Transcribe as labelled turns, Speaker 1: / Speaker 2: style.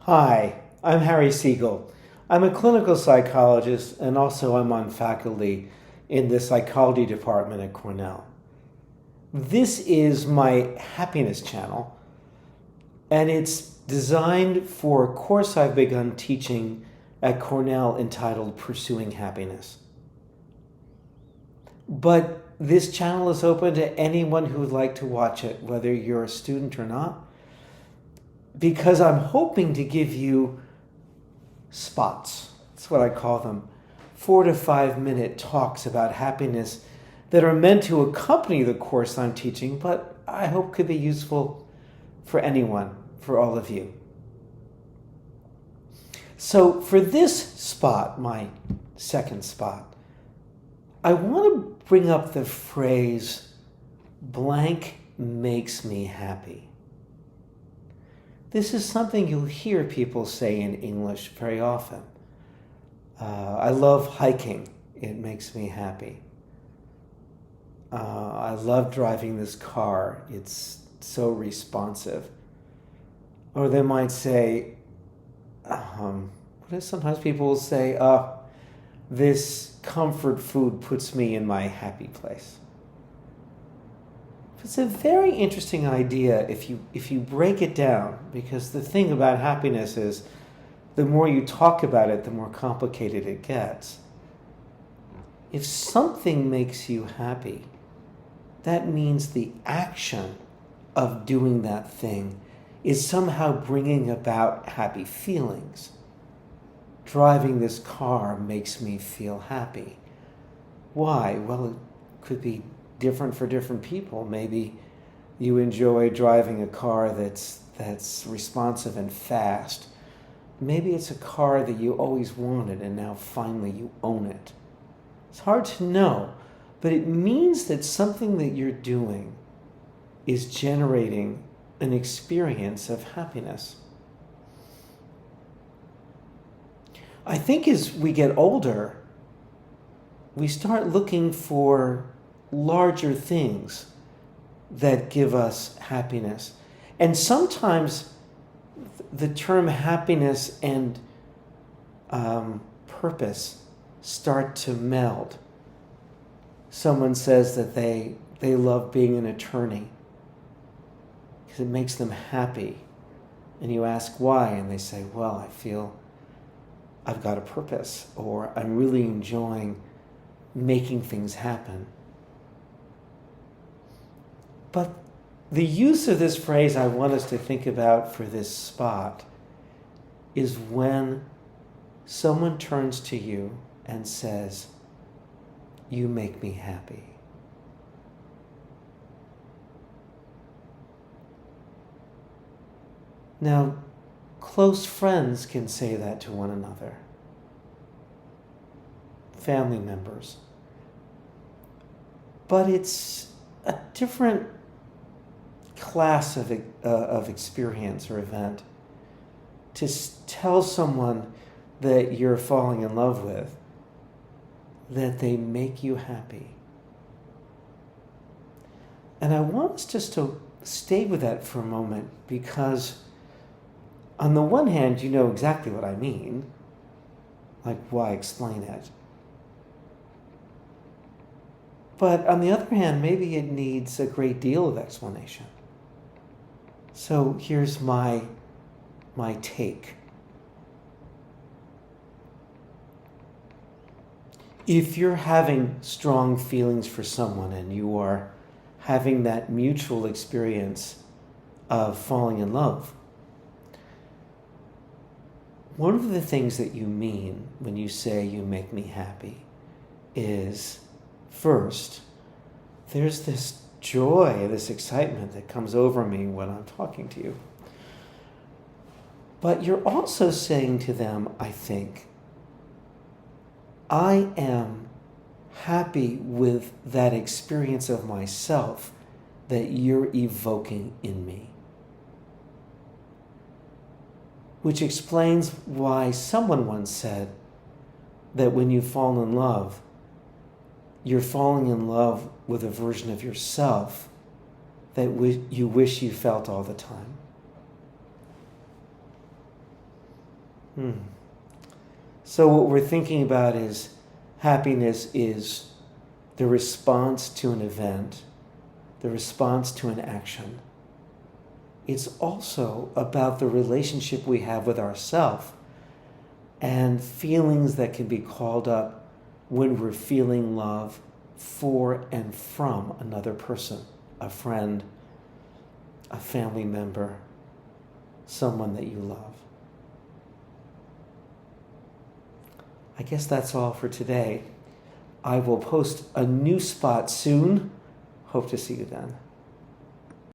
Speaker 1: Hi, I'm Harry Siegel. I'm a clinical psychologist and also I'm on faculty in the psychology department at Cornell. This is my happiness channel, and it's designed for a course I've begun teaching at Cornell entitled Pursuing Happiness. But this channel is open to anyone who would like to watch it, whether you're a student or not, because I'm hoping to give you spots. That's what I call them. 4 to 5 minute talks about happiness that are meant to accompany the course I'm teaching, but I hope could be useful for anyone, for all of you. So for this spot, my second spot, I want to bring up the phrase, blank makes me happy. This is something you'll hear people say in English very often. I love hiking. It makes me happy. I love driving this car. It's so responsive. Or they might say, sometimes people will say, this comfort food puts me in my happy place. It's a very interesting idea if you break it down, because the thing about happiness is the more you talk about it, the more complicated it gets. If something makes you happy, that means the action of doing that thing is somehow bringing about happy feelings. Driving this car makes me feel happy. Why? Well, it could be different for different people. Maybe you enjoy driving a car that's responsive and fast. Maybe it's a car that you always wanted and now finally you own it. It's hard to know, but it means that something that you're doing is generating an experience of happiness. I think as we get older, we start looking for larger things that give us happiness. And sometimes the term happiness and purpose start to meld. Someone says that they love being an attorney because it makes them happy. And you ask why, and they say, well, I feel I've got a purpose, or I'm really enjoying making things happen. But the use of this phrase I want us to think about for this spot is when someone turns to you and says, you make me happy. Now, close friends can say that to one another. Family members. But it's a different class of experience or event to tell someone that you're falling in love with that they make you happy. And I want us just to stay with that for a moment, because on the one hand, you know exactly what I mean. Like, why explain it? But on the other hand, maybe it needs a great deal of explanation. So here's my take. If you're having strong feelings for someone and you are having that mutual experience of falling in love, one of the things that you mean when you say you make me happy is, first, there's this joy, this excitement that comes over me when I'm talking to you. But you're also saying to them, I think, I am happy with that experience of myself that you're evoking in me. Which explains why someone once said that when you fall in love, you're falling in love with a version of yourself that you wish you felt all the time. Hmm. So what we're thinking about is happiness is the response to an event, the response to an action. It's also about the relationship we have with ourselves and feelings that can be called up when we're feeling love for and from another person, a friend, a family member, someone that you love. I guess that's all for today. I will post a new spot soon. Hope to see you then.